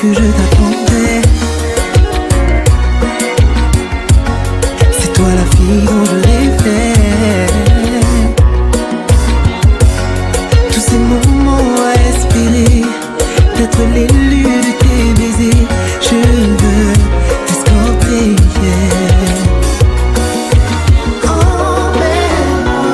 que je t'attendais. C'est toi la fille dont je rêvais. Tous ces moments à espérer, d'être l'élu de tes baisers. Je veux t'escorter. Emmène-moi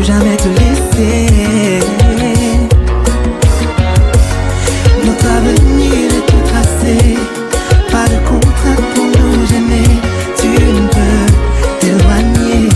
plus jamais te laisser. Notre avenir est tout tracé, pas de contrainte pour nous gêner. Tu ne peux t'éloigner.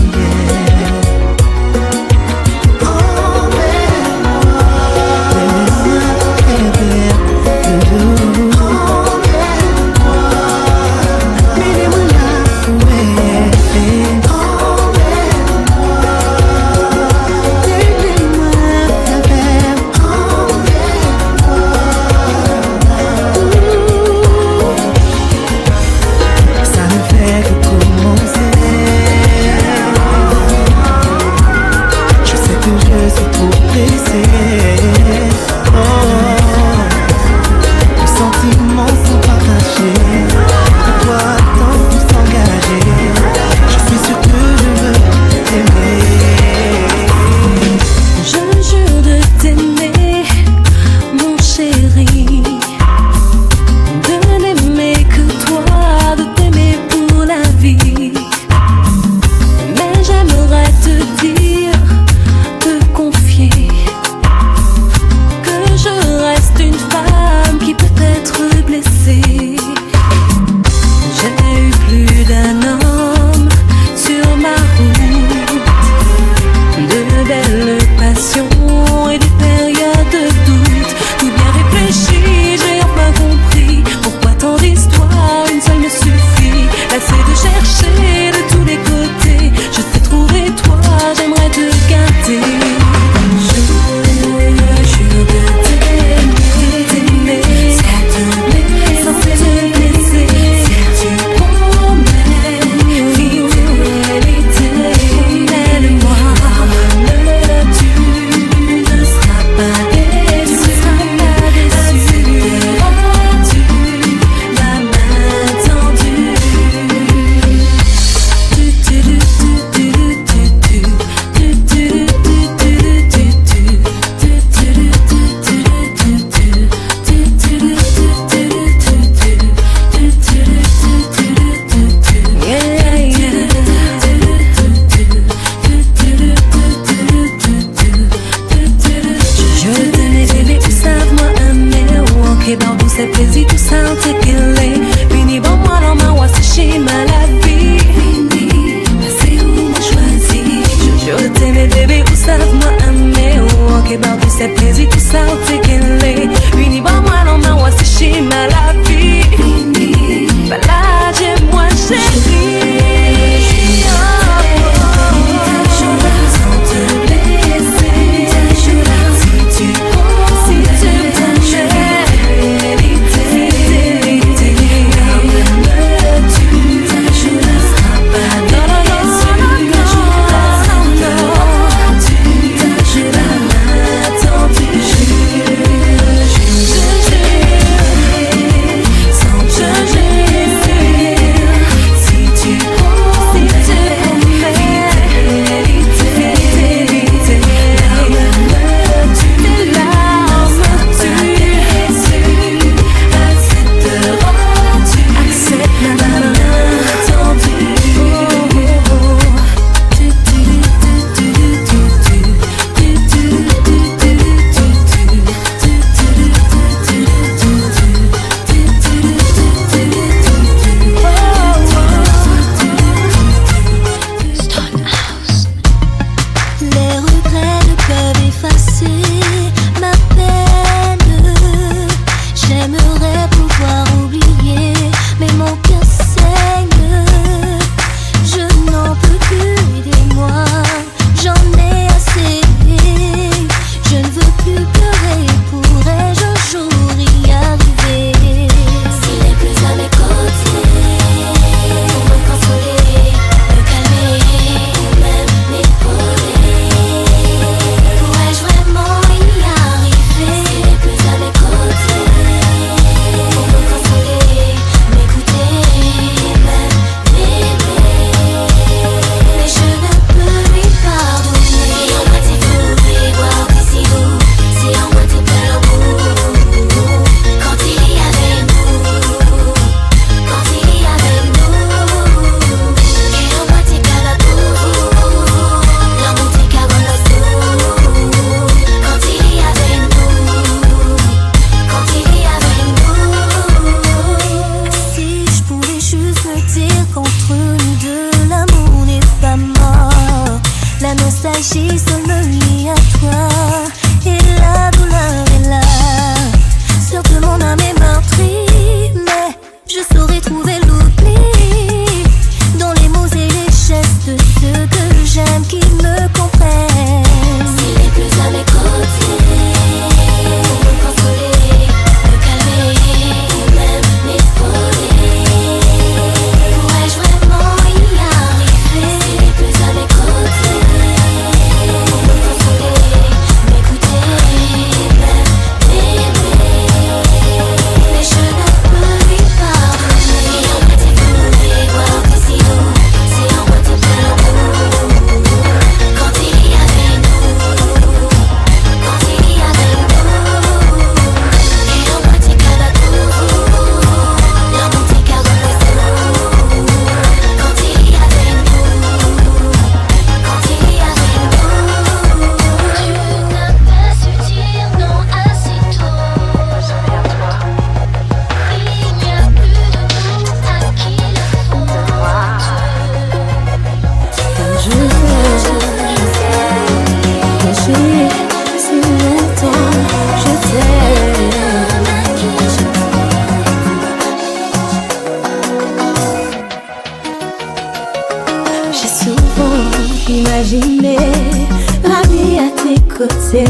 côté.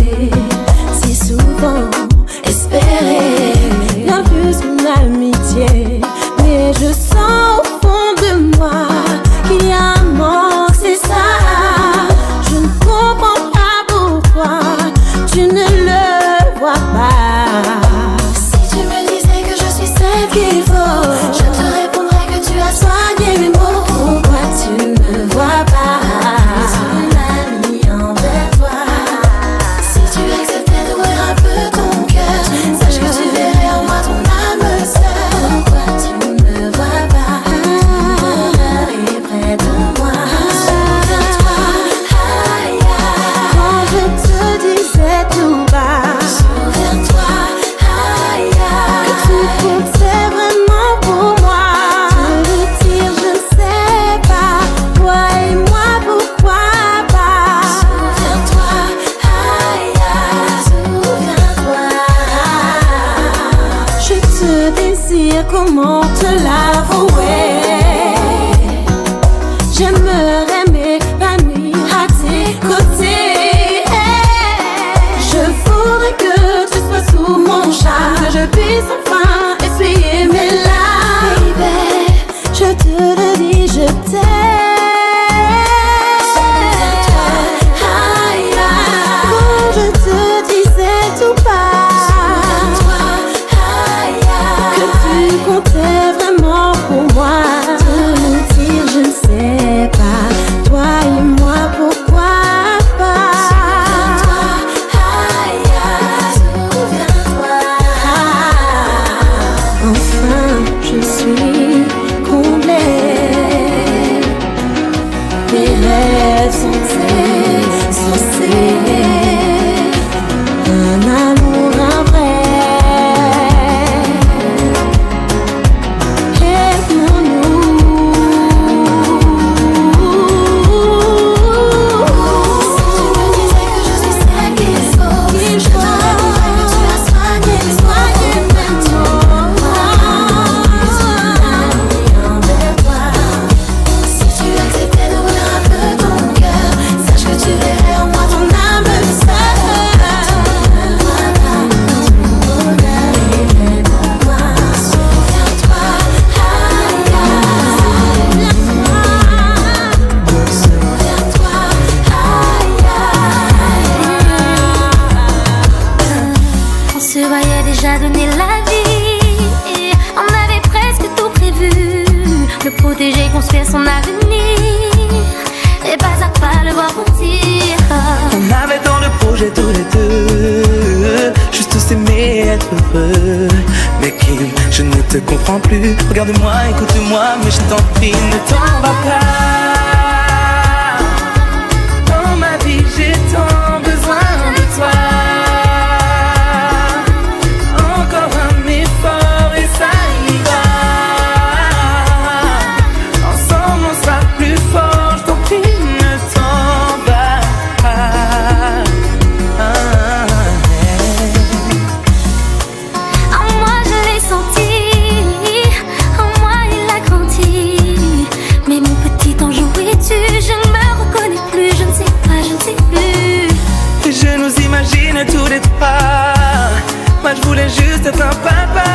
Si souvent espéré, bien plus qu'une amitié. Mais je sens au fond de moi qu'il y a un manque, c'est ça. Je ne comprends pas pourquoi tu ne le vois pas. Si tu me disais que je suis celle qu'il faut, je te répondrais que tu as soigné mes mots. Pourquoi tu ne vois pas mon ami envers toi? Si tu acceptais d'ouvrir un peu ton cœur, sache que tu verrais en moi ton âme sœur. Pourquoi tu ne vois pas ton bonheur est près de moi? Souviens-toi, aïe, aïe, quand je te disais tout bas. Souviens-toi, aïe, aïe, que tu comptais vraiment pour moi. Te le dire, je ne sais pas, toi et moi, pourquoi pas. Souviens-toi, aïe, aïe, souviens-toi. Je te désire, comment te l'avouer? J'aimerais m'épanouir à tes côtés. Je voudrais que tu sois sous mon charme, que je puisse enfin essuyer mes larmes. Baby, je te le dis, je t'aime. Souviens-toi, aïe, aïe, quand je te disais tout bas. Souviens-toi, aïe, aïe, que tu comptais vraiment pour moi. Te le dire, je ne sais pas, toi et moi, pourquoi pas. Souviens-toi, aïe, aïe, souviens-toi. Enfin, je suis comblée. Mes rêves sont censés un amour, un vrai. Aime-nous. Si tu me disais que je suis celle qu'il faut, je te répondrais que tu as soigné mes mots. Envers toi. Si tu acceptais d'ouvrir un peu ton cœur, sache que tu verrais en moi ton âme sœur. Tu ne vois pas ton bonheur est près de moi. Souviens-toi, aïe, aïe, souviens-toi, aïe, aïe. On se voyait déjà donner la vie. On avait presque tout prévu, le protéger, construire son avenir, et pas à pas le voir partir. On avait tant de projets tous les deux, juste s'aimer, être heureux. Mais Kim, je ne te comprends plus. Regarde-moi, écoute-moi, mais je t'en prie, ne t'en va pas. Dans ma vie, j'ai tant besoin de toi. Encore un effort et ça ira. Ensemble, on sera plus fort. Je t'en prie, ne t'en va pas. En moi je l'ai senti, en moi il a grandi. Mais mon petit ange, où es-tu? Je ne me reconnais plus, je ne sais pas, je ne sais plus. Et je nous imagine tous les trois. Moi je voulais juste être un papa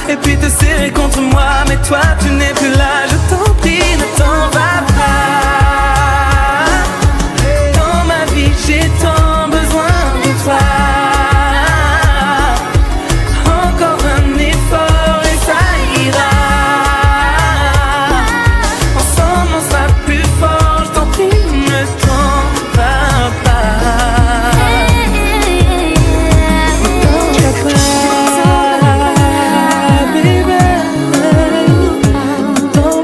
et puis te serrer contre moi. Mais toi tu n'es plus là, je t'en prie, ne t'en va pas. Dans ma vie j'ai tant besoin de toi. Encore un effort et ça ira. Ensemble on sera plus fort, je t'en prie, ne t'en va pas. Don't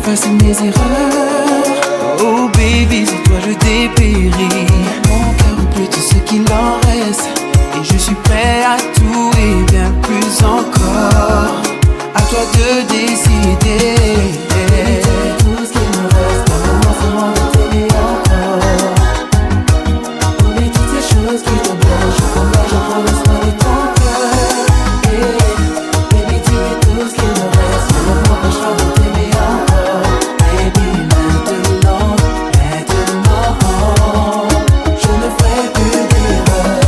effacer mes erreurs. Oh baby, sans toi je dépéris. Mon cœur ou plutôt ce qu'il en reste. Et je suis prêt à tout et bien plus encore. À toi de décider. Tout ce qu'il me reste, donne-moi seulement de t'aimer encore. Oublie toutes ces choses qui te blessent. Je promets, je promets pas de ton cœur. Baby, tu es tout ce qu'il me reste. Ne m'empêchera de t'aimer encore. Baby, maintenant, je ne ferai plus d'erreur.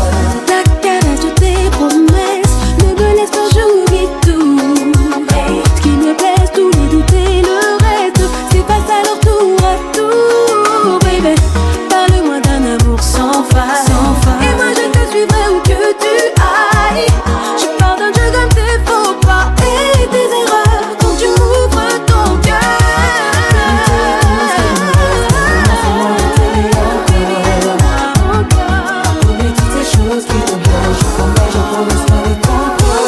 T'as qu'à toutes tes promesses. Ne me laisse pas, j'oublie tout. Ce qui me blesse, tous les doutes et le reste, c'est face à leur tour à tour. Baby, parle-moi d'un amour sans faille. Et moi je te suivrai où que tu ailles. Je pardonne, je gomme tes faux pas et tes erreurs quand tu m'ouvres ton cœur. Oublie toutes ces choses qui te blessent. Je promets pas de ton cœur.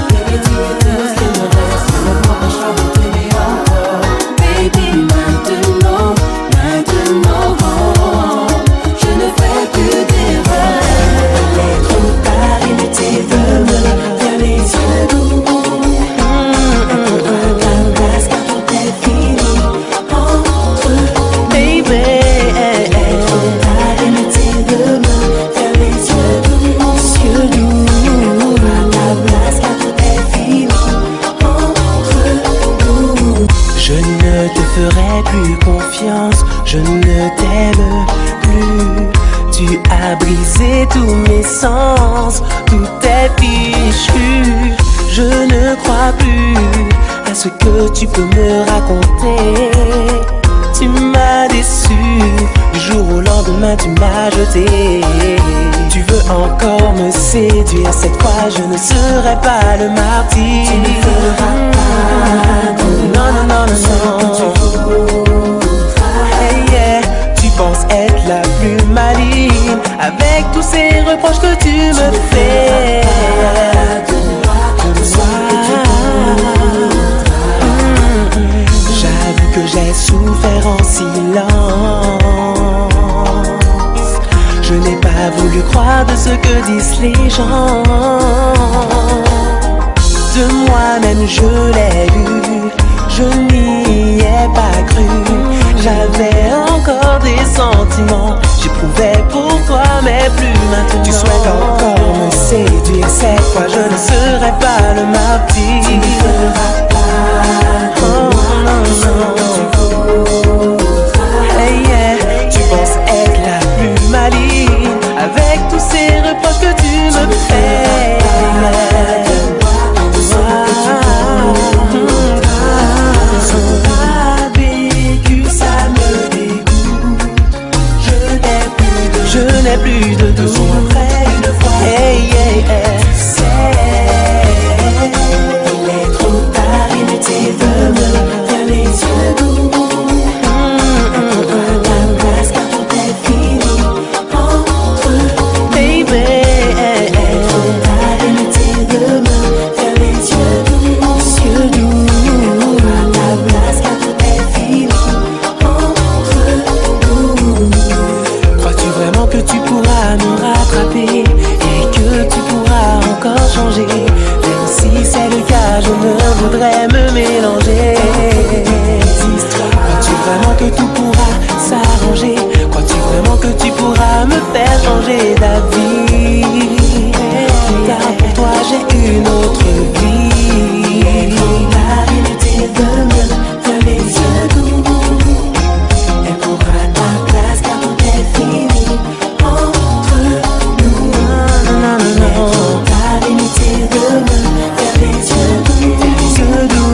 Baby, tu es tout ce qu'il me reste. Ne m'empêchera de t'aimer encore. Baby, maintenant, je ne ferai plus d'erreur. Il est trop tard, inutile de me faire les yeux doux. Ta place car tout est fini entre nous. Baby, il est trop tard, inutile de me faire les yeux doux. Ta place car tout est fini entre nous. Je ne te ferai plus confiance, je ne t'aime plus. Tu as brisé tous mes sens, tout est fichu. Je ne crois plus à ce que tu peux me raconter. Tu m'as déçu, du jour au lendemain tu m'as jeté. Tu veux encore me séduire, cette fois je ne serai pas le martyr. Tu ne feras pas non. Hey, yeah. Tu penses être la plus maligne avec tous ces reproches que tu me fais. J'avoue que j'ai souffert en silence. Je n'ai pas voulu croire de ce que disent les gens. De moi-même je l'ai lu, je n'y ai pas cru. J'avais encore des sentiments, j'éprouvais pour toi mais plus maintenant. Tu souhaites encore me séduire, cette fois je ne serai pas le martyr. Tu ne feras pas hey, yeah. Tu penses être la plus maligne avec tous ces reproches que tu me fais. Je n'ai plus de doute. Hey, yeah, yeah. Il est trop tard, inutile de me faire les yeux doux. Ta place car tout est fini entre nous. Baby, il est trop tard, inutile de me faire les yeux doux. Ta place car tout est fini entre nous. Crois-tu vraiment que tu pourras me rattraper et que tu pourras encore changer? Même si c'est le cas, je ne voudrais me mélanger. Crois-tu vraiment que tout pourra s'arranger? Crois-tu vraiment que tu pourras me faire changer d'avis? Car pour toi j'ai une autre vie. Inutile de me faire les yeux doux. Elle prendra ta place car tout est fini entre nous. Non. Inutile de me faire les yeux doux.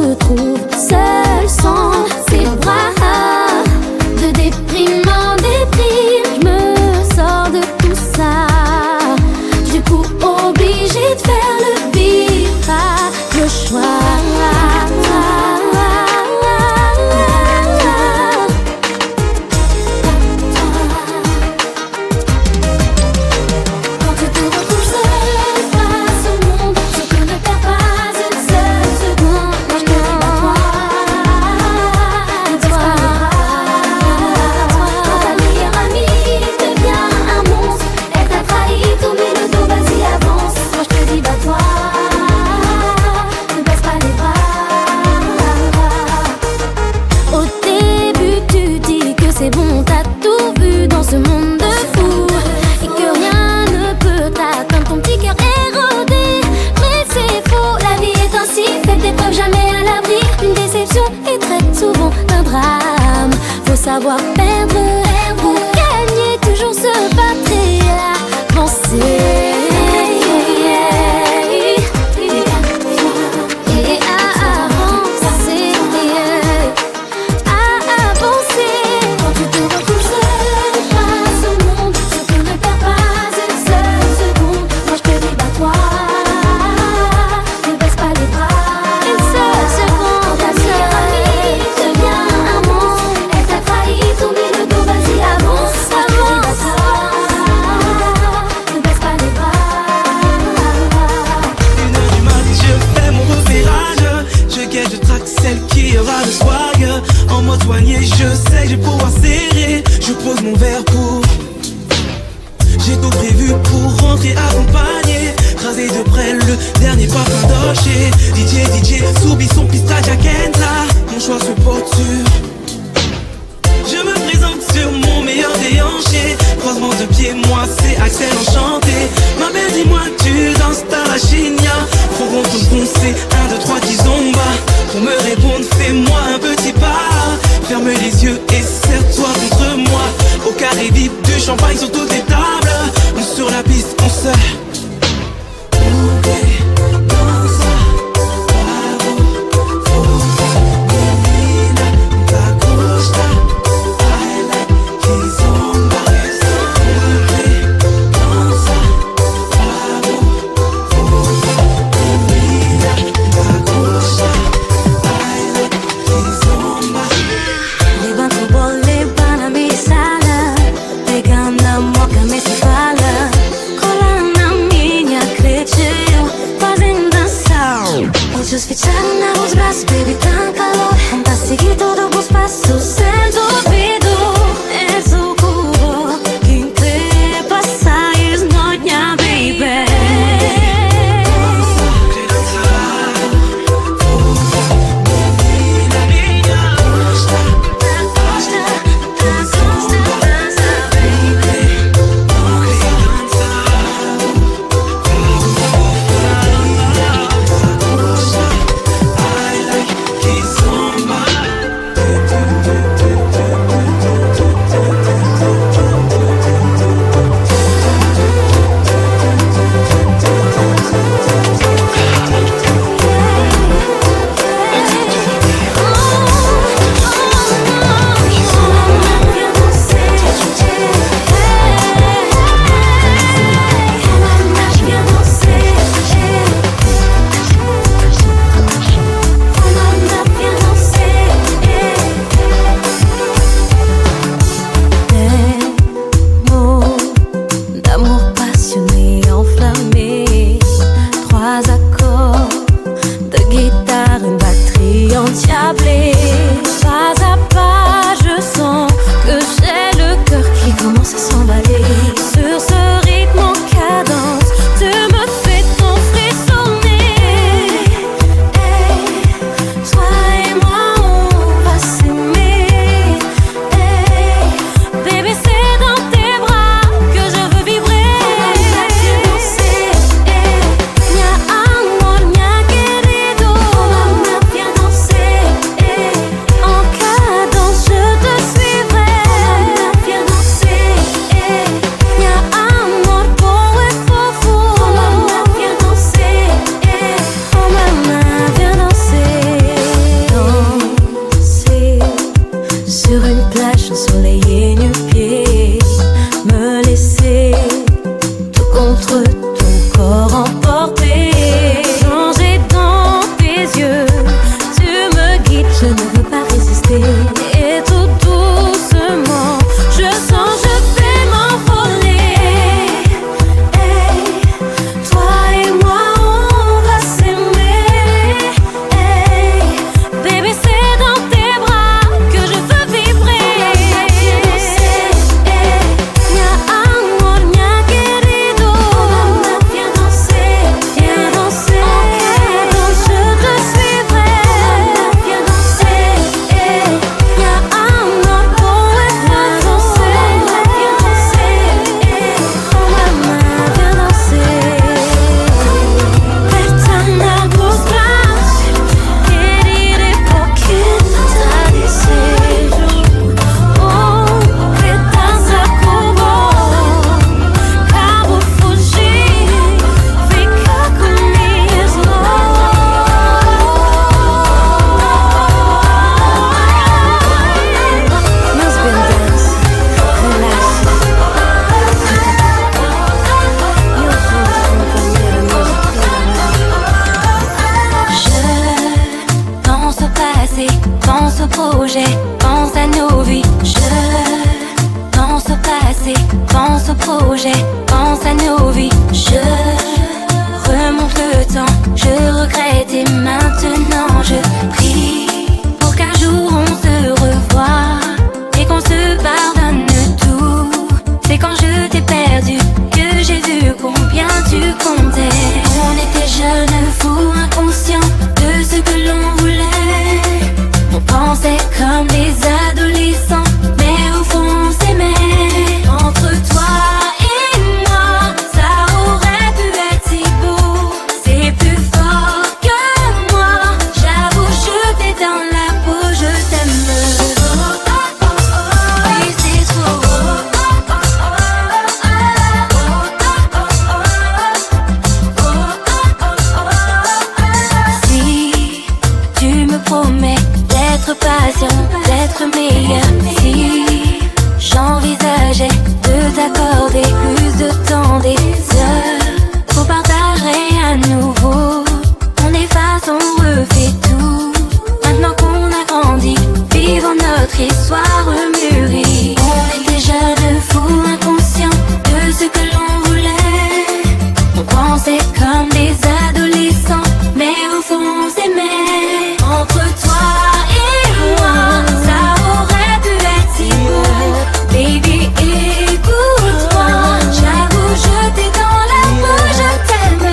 me trouve seule sans ses bras. De déprime en déprime, je me sors de tout ça. Du coup obligée de faire le virage, le choix. Savoir perdre pour gagner, toujours se battre et avancer. Je sais que je vais pouvoir serrer. Je pose mon verre pour. J'ai tout prévu pour rentrer accompagné. Raser de près le dernier parfum d'Oché. DJ, Soubi son pistache à Kenta. Mon choix se porte sur. Je me présente sur mon meilleur déhanché. Croisement de pieds, moi c'est Axel enchanté. Ma belle dis-moi tu danses ta la chigna. Trop bon ton c'est 1, 2, 3 kizomba. Pour me répondre fais-moi un petit pas. Ferme les yeux et serre-toi contre moi. Au carré VIP du champagne sur toutes les tables. Ou sur la piste on se Fecharam os braços, baby, tá calor. Vamos seguir todos os passos sem duvido. És o cubo que increpa, sais noite, baby. En cadence, je te suivrai. pense au projet, pense à nos vies. Je pense au passé, pense au projet, pense à nos vies. Je remonte le temps, je regrette et maintenant je prie pour qu'un jour on se revoie et qu'on se pardonne tout. C'est quand je t'ai perdu que j'ai vu combien tu comptais. On était jeunes, fous, inconscients de ce que l'on voulait. On pensait comme des adolescents, mais au fond on s'aimait. Entre toi et moi, ça aurait pu être si beau. C'est plus fort que moi, j'avoue je t'ai dans la peau, je t'aime. Oui c'est trop. Si tu me promets d'être patient, d'être meilleur, si j'envisageais de t'accorder plus de temps, des heures qu'on partagerait à nouveau. On efface, on refait tout. Maintenant qu'on a grandi, vivons notre histoire mûrie. On était jeunes, fous, inconscients de ce que l'on voulait. On pensait comme des adolescents, mais au fond on s'aimait. Entre toi et moi, ça aurait pu être si beau. Baby, écoute-moi, j'avoue je t'ai dans la peau, je t'aime.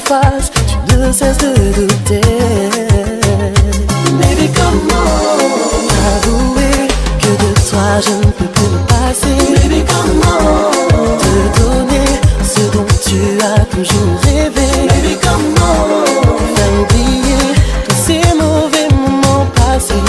face, tu ne cesses de douter. Baby, comment avouer que de toi je ne peux plus me passer? Baby, comment te donner ce dont tu as toujours rêvé? Baby, comment faire oublier tous ces mauvais moments passés?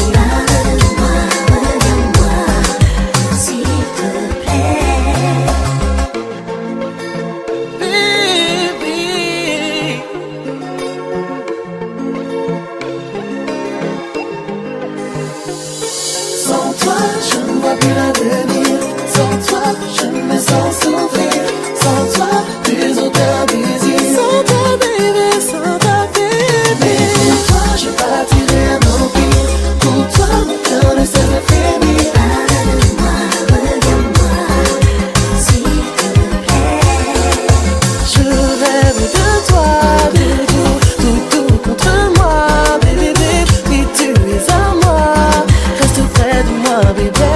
Sans souffrir, sans toi, plus aucun plaisir. Sans toi, baby, sans ta baby. Mais pour toi, je bâtirai un empire. Pour toi, mon cœur ne cesse de frémir. Pardonne-moi, reviens-moi, s'il te plaît. Je rêve de toi, baby, tout contre moi, baby, baby, tu es à moi. Reste près de moi, bébé.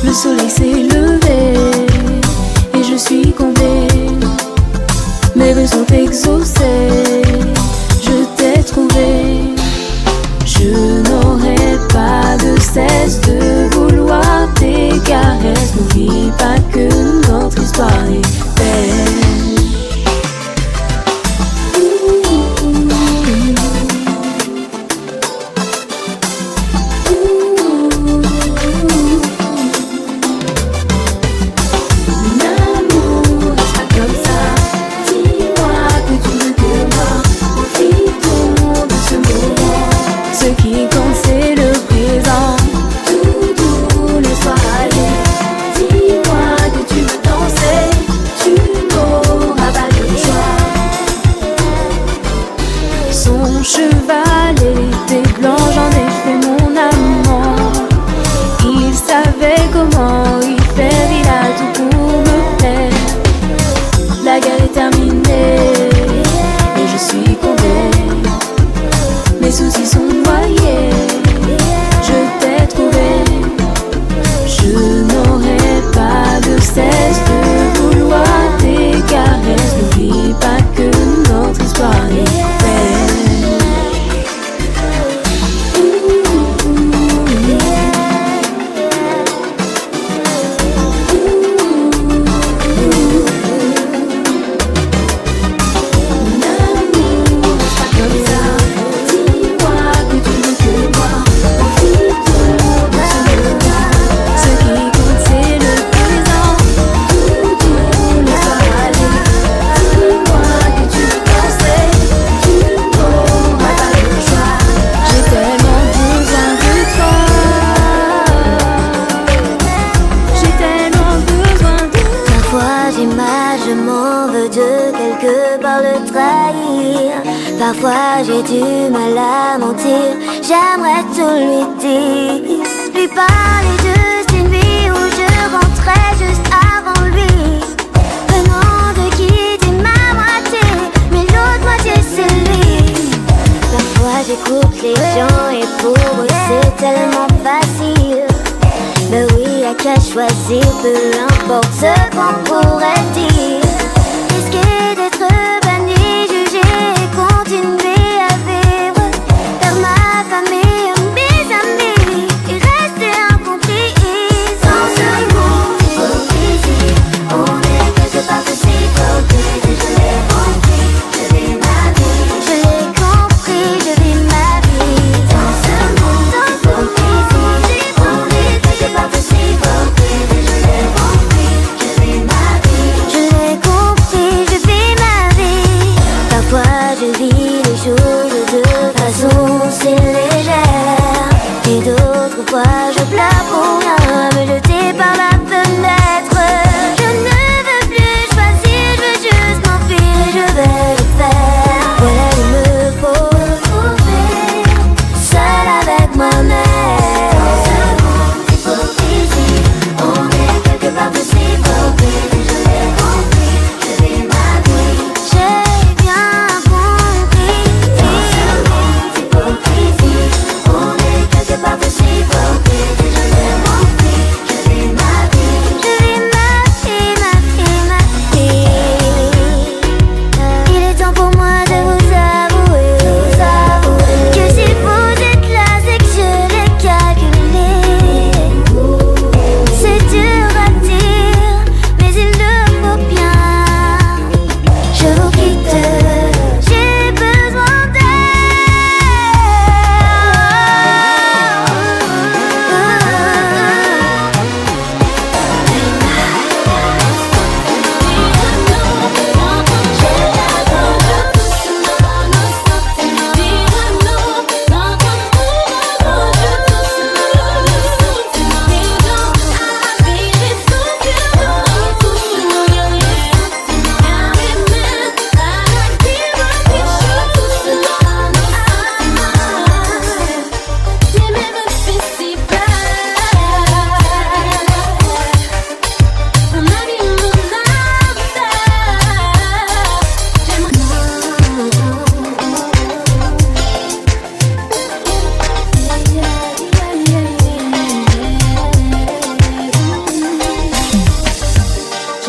Le soleil s'est levé et je suis comblée. Mes vœux sont exaucés, je t'ai trouvé. Je n'aurai pas de cesse de vouloir tes caresses. N'oublie pas que notre histoire est belle. Parfois j'ai du mal à mentir, j'aimerais tout lui dire. Lui parler juste une vie où je rentrais juste avant lui. Venant de quitter ma moitié, mais l'autre moitié c'est lui. Parfois j'écoute les gens et pour eux c'est tellement facile. Ben oui, à qu'à choisir, peu importe ce qu'on pourrait dire. Risquer d'être banni, jugé et continuer à vivre. Faire ma famille, mes amis et rester incompris. Sans ce mot, hypocrisie, on est quelque part de si hypocrite. Je l'ai compris, je vis ma vie. Je l'ai compris, je vis ma vie. Sans ce mot, hypocrisie, on est quelque part de si hypocrite. Je l'ai compris, je vis ma vie. Je l'ai compris.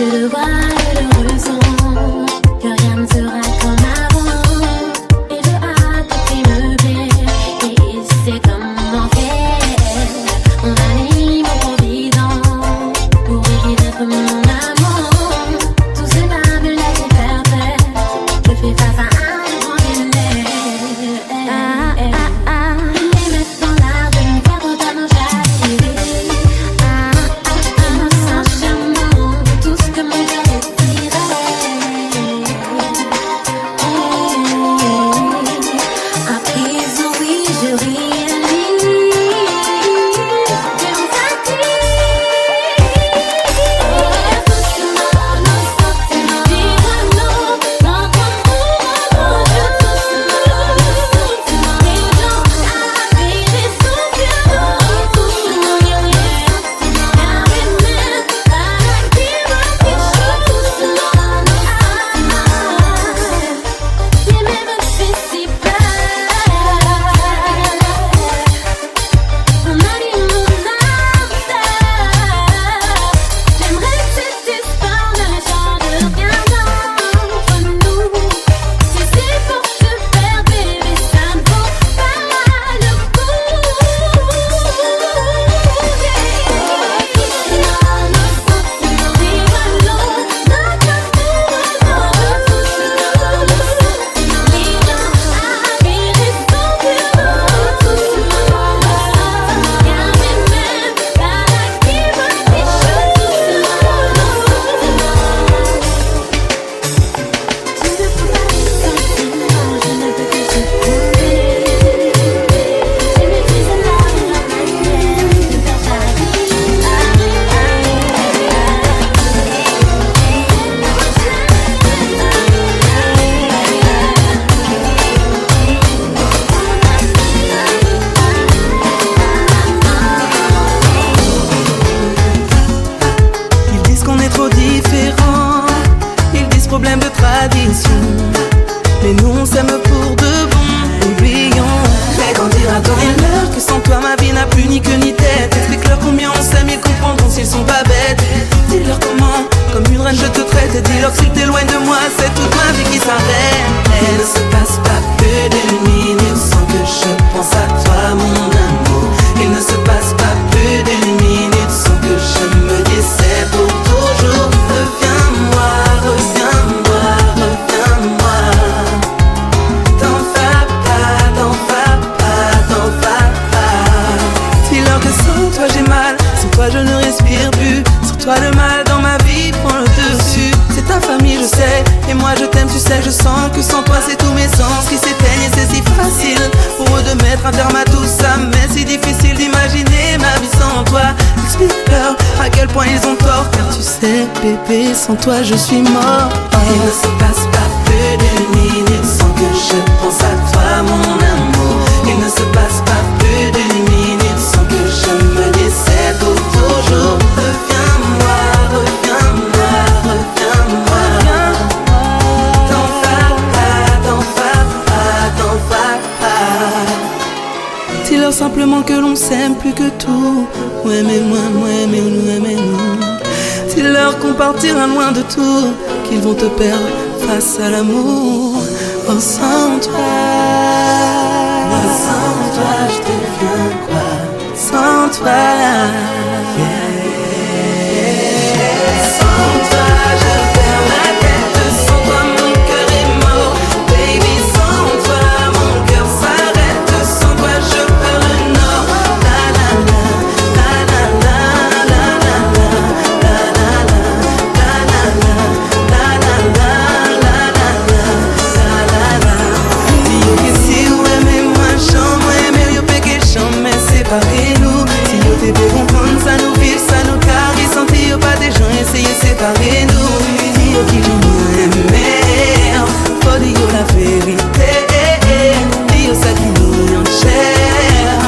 Je le vois, je le ressens, que rien ne sera comme avant. Et je hâte qu'il me verre, et il sait comment faire. Mon ami, mon confident, pourrait-il être mon amant? Tout cela me laisse perplexe, je fais face à un grand délai. Il est maintenant là de me faire totalement chavirer. Il me sent charmant, tout ce que mon cœur désirait. À présent, oui, je réalise que l'on s'attire. Doucement, nos sentiments diront non, notre amour doucement, les gens arrivent sans violence. Doucement, car même à la qui va quelque chose. J'ai même fait si peur. Mon ami, mon âme sœur, j'aimerais que cette histoire ne change rien entre nous. Si c'est pour te faire bébé, ça ne vaut pas le coup. Doucement, nos sentiments dévalons, notre amour doucement, les gens arrivent sans violence. Doucement, car même à la qui va quelque chose. Je ne peux pas les sentiments, je ne peux que se prouver. Je maîtrise la manière de faire jaillir. Ils disent qu'on est trop différents, ils disent problème de tradition. Mais nous on s'aime pour de bon, oublions. Fais grandir à toi et leur que sans toi ma vie n'a plus ni queue ni tête. Explique-leur combien on s'aime, ils comprendront s'ils sont pas bêtes. Dis-leur comment, comme une reine je te traite. Et dis-leur que si t'éloignes de moi, c'est toute ma vie qui s'arrête. Il ne se passe pas plus d'une minute sans que je pense à toi mon amour. Il ne se passe pas plus d'une minute sans que je me dise c'est pour toujours. Reviens-moi, reviens-moi, reviens-moi. T'en vas pas, t'en vas pas, t'en vas pas. Dis-leur que sans toi j'ai mal, sans toi je ne respire plus. Sans toi le mal dans ma vie prend le dessus. C'est ta famille je sais, et moi je t'aime tu sais. Je sens que sans toi c'est tous mes sens qui s'éteignent. Et c'est si facile pour eux de mettre un terme à tout ça. Mais c'est difficile d'imaginer ma vie sans toi. Explique-leur à quel point ils ont tort. Car tu sais bébé, sans toi je suis mort. Il ne se passe pas plus d'une minute sans que je pense à toi mon amour. Il ne se passe pas plus d'une minute sans que je me dise c'est pour toujours. Reviens-moi, reviens-moi, reviens-moi. T'en vas pas, t'en vas pas, t'en vas pas. Dis-leur simplement que l'on s'aime plus que tout. Ouais mais moi, aimez-nous, aimez-nous. Dis-leur qu'on partira loin de tout, qu'ils vont te perdre face à l'amour. Oh sans toi, sans toi je deviens quoi? Sans toi, yeah. Sans toi je perds la tête, sans toi mon cœur est mort. Baby sans toi mon cœur s'arrête, sans toi je perds le nord. La la la, la la la, la la la, la la la, la la la, la la la, la la la, la la. Dis-yo que si vous aimez moi chante, moi aimez yo péché chante, mais séparez-nous. Si yo te peut comprendre ça nous vive, ça nous carry. Senti yo pas des gens essayer séparer-nous. Dis yo qui nous aimer, faut dire yo la vérité. Dis yo ça qui nous en cher.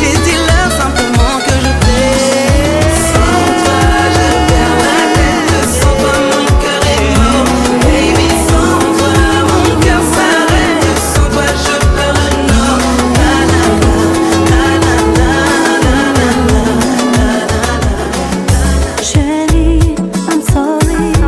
Et dis-leur simplement que je t'aime. Sans toi je perds la tête, sans toi mon cœur est mort. Baby sans toi mon cœur s'arrête, sans toi je perds le nord. La la la, la la la, la la la, la la la. Chérie, I'm sorry.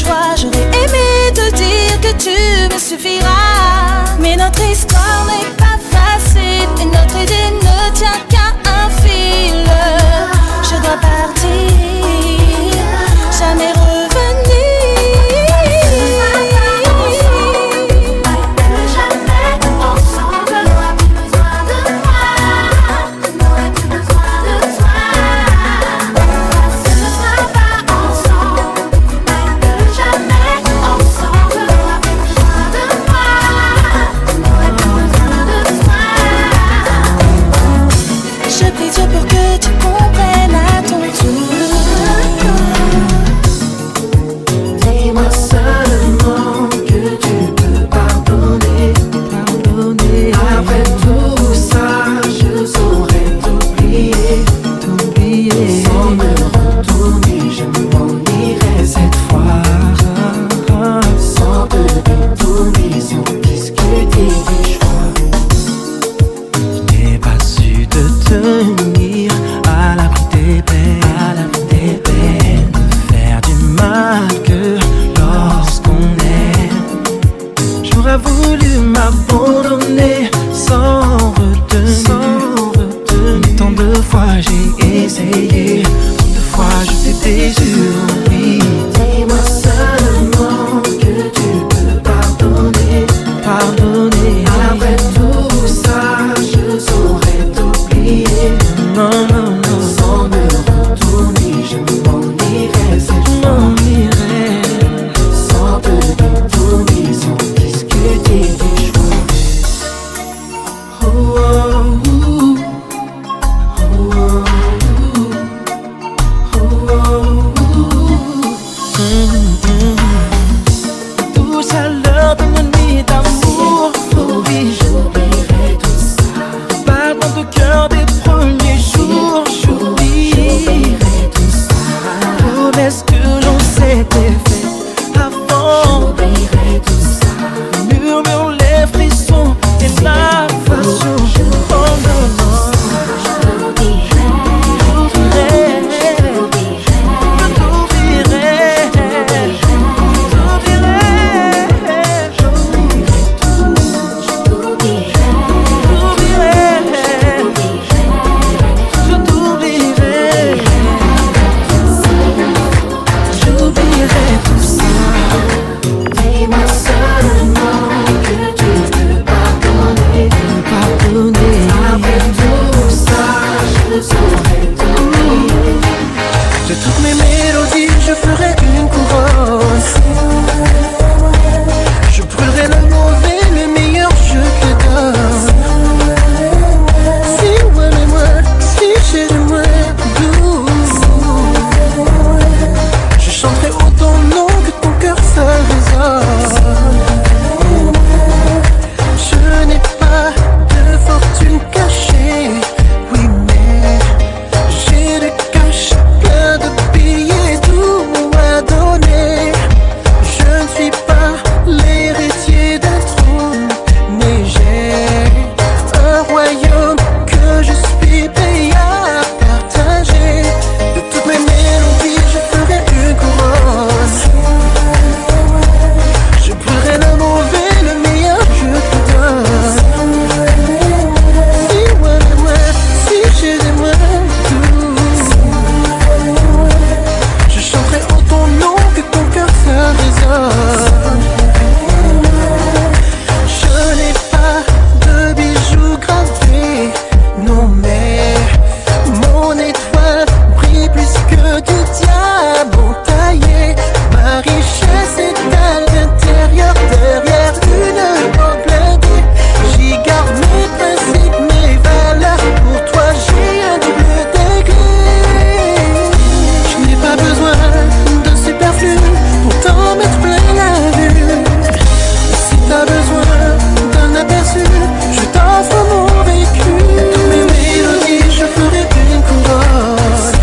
choix, j'aurais aimé te dire que tu me suffiras. Mais notre histoire n'est pas facile et notre idée ne tient qu'à un fil. Je dois partir, jamais revenir. Je prie Dieu pour que tu comprennes à ton tour. Dis-moi seulement que tu peux pardonner. Après tout ça, je saurais t'oublier. Sans me retourner, je m'en irai cette fois. Sans te détourner, sans discuter des choix. Je n'ai pas su te tenir à l'abri des peines, faire du mal que lorsqu'on aime. J'aurais voulu m'abandonner sans retenir. Tant de fois j'ai essayé, tant de fois je t'ai déçu. Oui, dis-moi seulement que tu peux pardonner. Après tout ça, je saurais t'oublier. Non. Sans me retourner, je m'en irai cette fois. Sans te détourner, sans discuter des choix. Oh, oh, Douce chaleur d'une nuit d'amour. Oui, j'oublierai tout ça. Battement de cœur des premiers jours. J'oublierai tout ça. Promesse que l'on s'était fait avant. J'oublierai tout ça. Murmure les frissons et la façon. Oh non. De toutes mes mélodies, je ferai une couronne. Je brûlerai le mauvais, le meilleur je te donne. Si moi, mais moi, si chéris-moi, douce. Je chanterai autant nom que ton cœur seul résonne. Je n'ai pas de fortune cachée, oui mais j'ai de cash, plein de billets doux à donner. Je ne suis pas l'héritier d'un trône, mais j'ai un royaume que je suis payé à partager. De toutes mes mélodies, je ferai une couronne. Je brûlerai le mauvais, le meilleur je te donne. Dis-moi, moi, si chéris-moi, douce. Je chanterai en ton nom que ton cœur se résonne. Je n'ai pas de bijoux gravés, non mais mon étoile brille plus que du diamant taillé. Ma richesse est à l'intérieur, derrière une porte blindée. J'y garde mes principes, mes valeurs. Pour toi j'ai un double degré. Je n'ai pas besoin de superflu pour t'en mettre plein la vue. Si t'as besoin d'un aperçu, je t'offre mon vécu. De toutes mes mélodies, je ferai une couronne.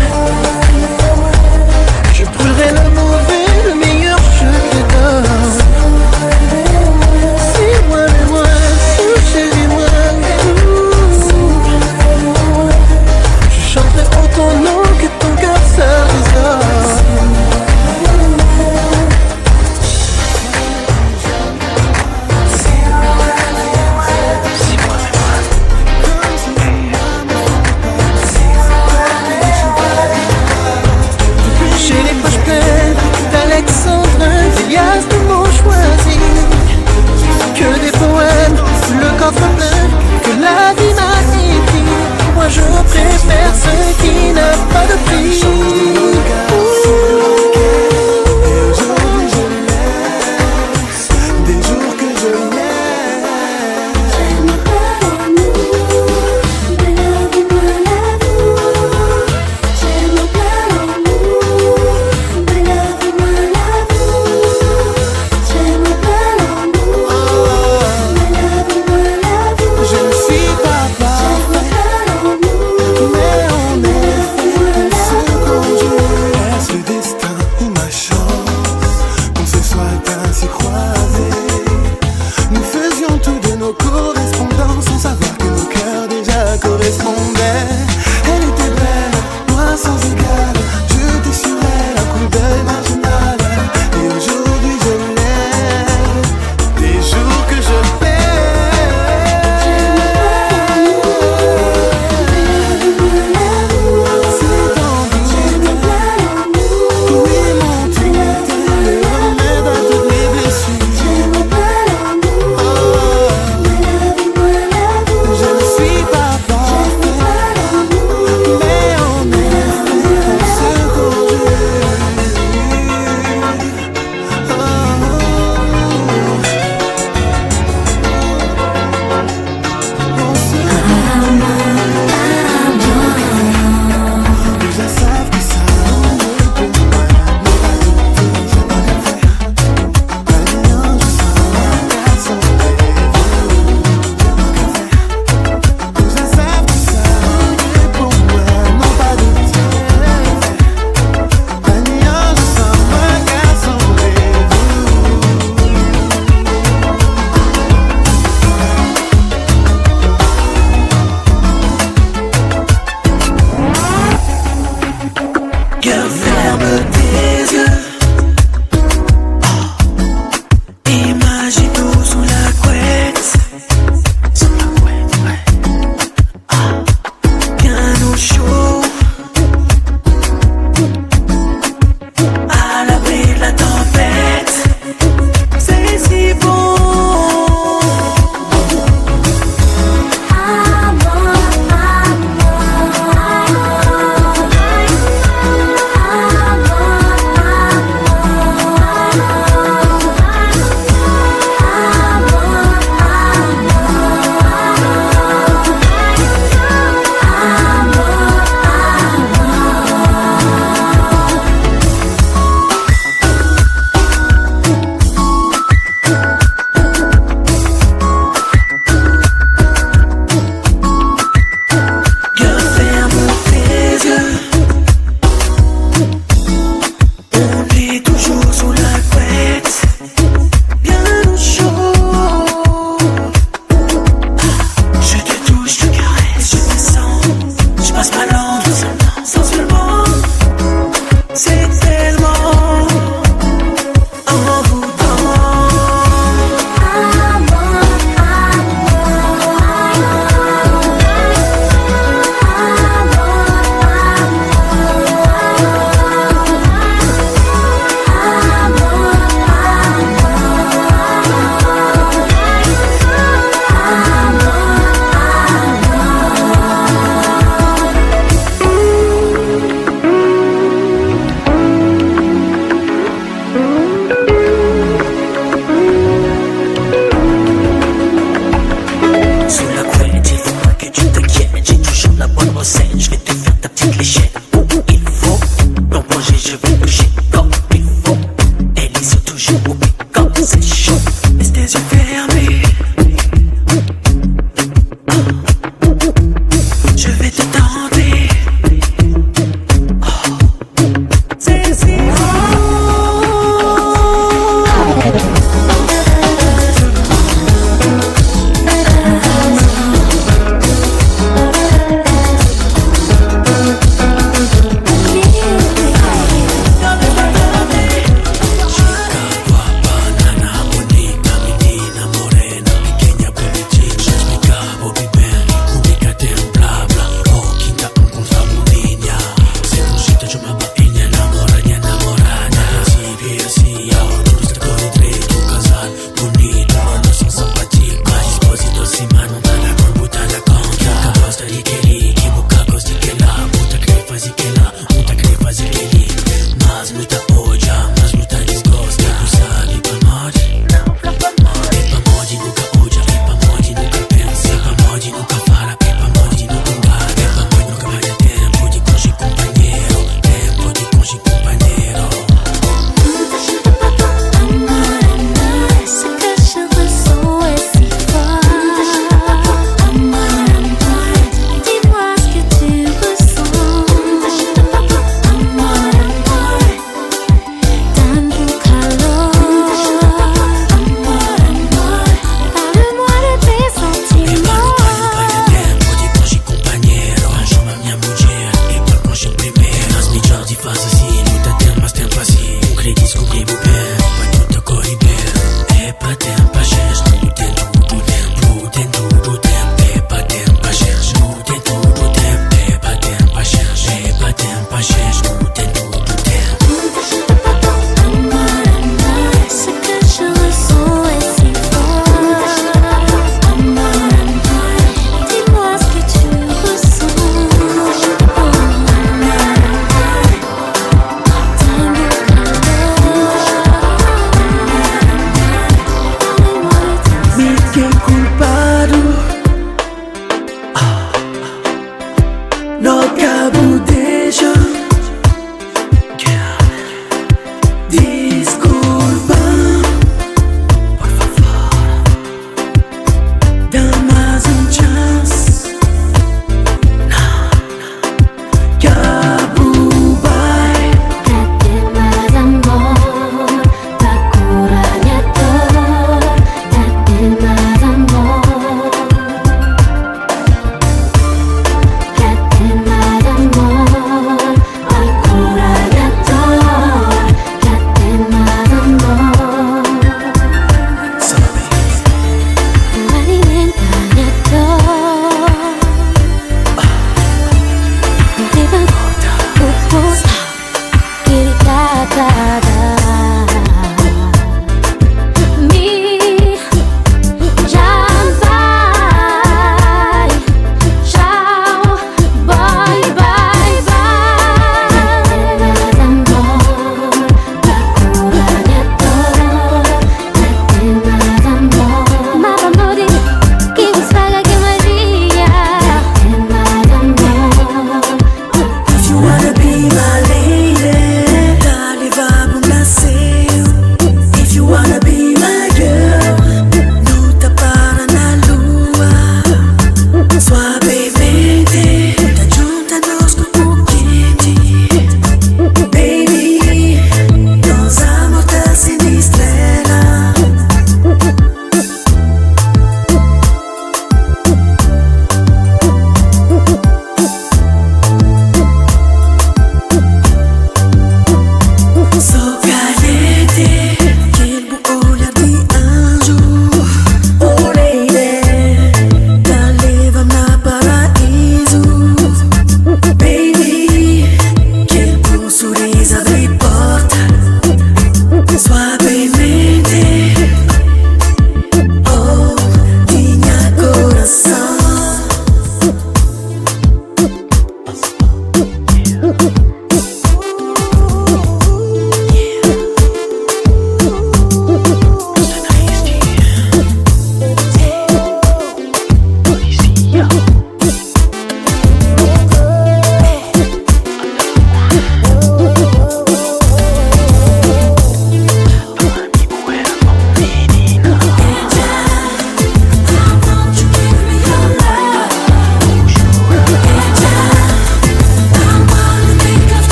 Je brûlerai le mauvais, le meilleur je te donne. Si moi, mais moi, si chéris-moi, je chanterai en ton nom que ton cœur se résonne. Girl, ferme tes yeux. Imagine-nous sous la couette. Sous la couette, ouais. Piano chaud. À l'abri de la tempête. C'est si bon.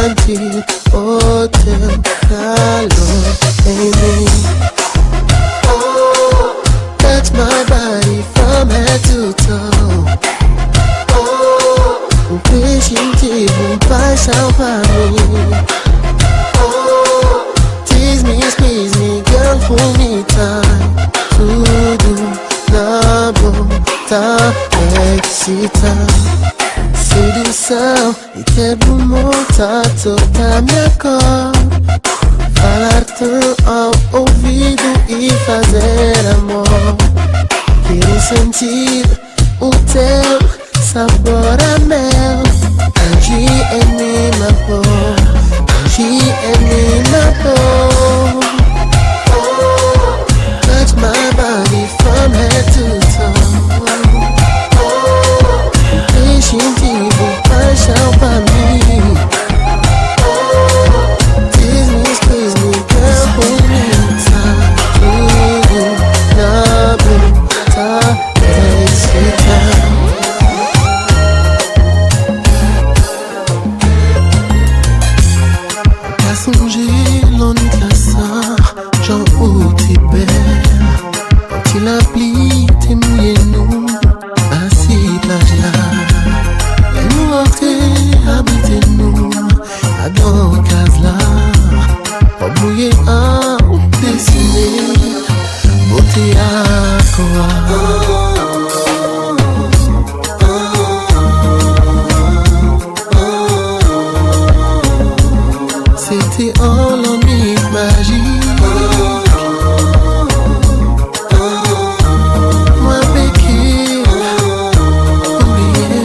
until autumn color aiming. Oh, touch my body from head to toe. Oh, wishing you would pass out by me. Oh, tease me, squeeze me, girl, hold me tight. To do la bontà excita. Sedução e quebra montato da minha cor. Falar-te ao ouvido e fazer amor. Quero sentir o teu sabor a mel. Agir em minha boca, agir em minha boca. Touch my body from head to toe. Wishing you would paixão pra mim. Tease me, squeeze me, girl, hold me tight. Na boca, excita. Pas songer l'ennui de la Sarre, Jean au Tibet. Quand il applique, t'es mouillé nous, assis plage là. Laisse-nous entrer, habitez-nous, à dans case là. Pas mouillé à dessiner, beauté à quoi. C'était en l'ennui magique. Moi péché, oublié.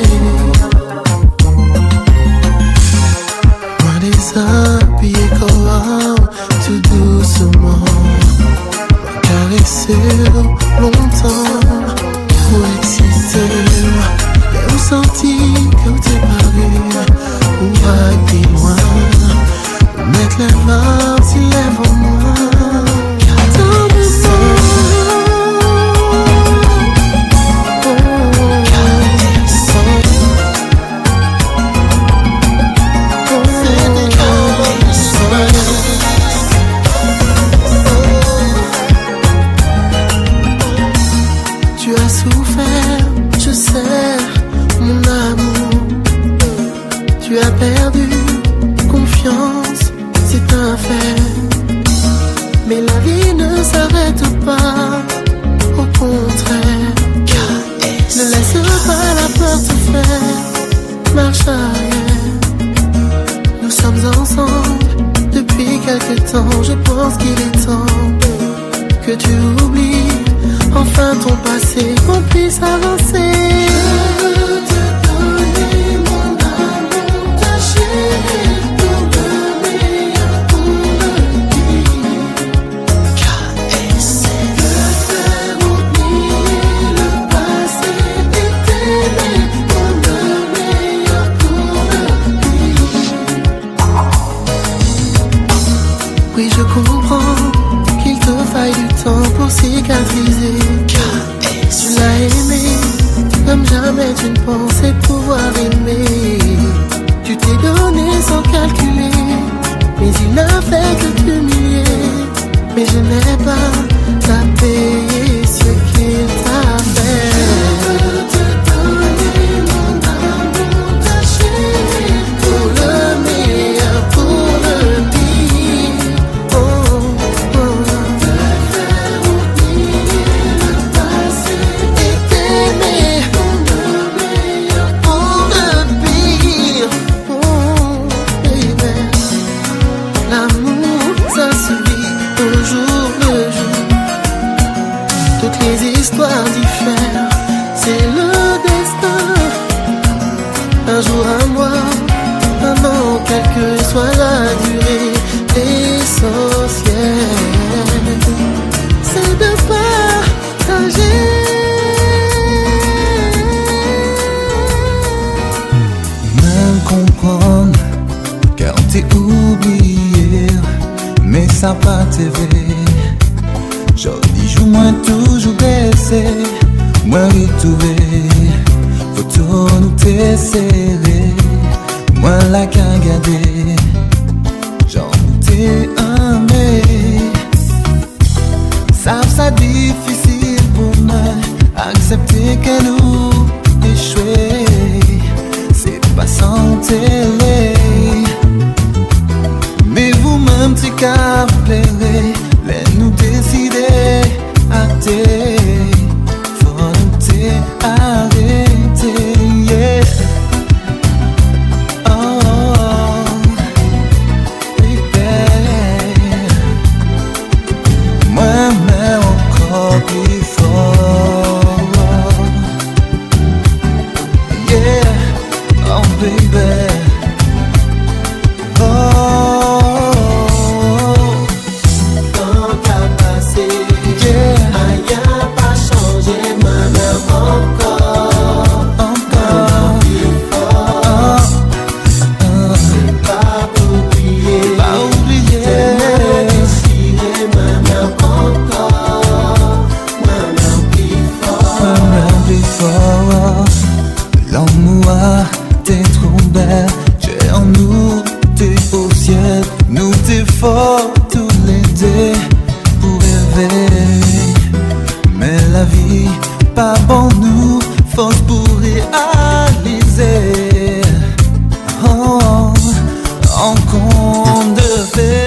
Moi déshabillé comme tout doucement. Moi caressé longtemps pour exister. Et où senti que t'es paru, où va t'es loin. Mettre les mains s'il lève en moi. Tu as souffert, je sais, mon amour. Tu as perdu confiance, c'est un fait. Mais la vie ne s'arrête pas, au contraire. Ne laisse pas la peur te faire marche arrière. Nous sommes ensemble depuis quelque temps. Je pense qu'il est temps que tu oublies enfin ton passé, qu'on puisse avancer. Je veux te donner mon amour, ta chérie. Oui, je comprends qu'il te faille du temps pour cicatriser. Tu l'as aimé comme jamais tu ne pensais pouvoir aimer. Tu t'es donné sans calculer, mais il n'a fait que t'humilier. Mais je n'ai pas à payer ce qu'il t'a fait. Je veux te donner mon amour, ta chérie, pour le meilleur, pour le pire. Histoire diffère, c'est le destin. Un jour à moi, un an, quelle que soit la durée, l'essentiel, c'est de partager. Même comprendre, car on t'est oublié, mais ça pas t'éveiller. Jodi jou mwen toujou bese, mwen ritouve, photo nou te serré, mwen la ka gade. qu'à pleurer, laisse-nous décider à t'aimer. Faut nous arrêter, yeah. Oh, baby. Moi-même encore plus fort, yeah. Oh, baby. L'amour, t'es trop belle, j'ai en nous, t'es au ciel, nous t'es forts tous les deux pour rêver. Mais la vie, pas bon nous, force pour réaliser. Oh, en compte de fait.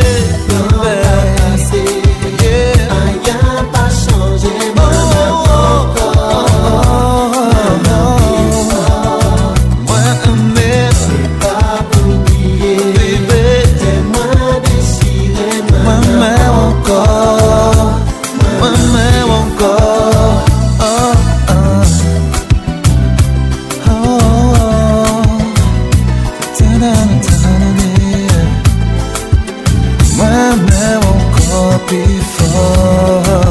Moi-même encore plus fort.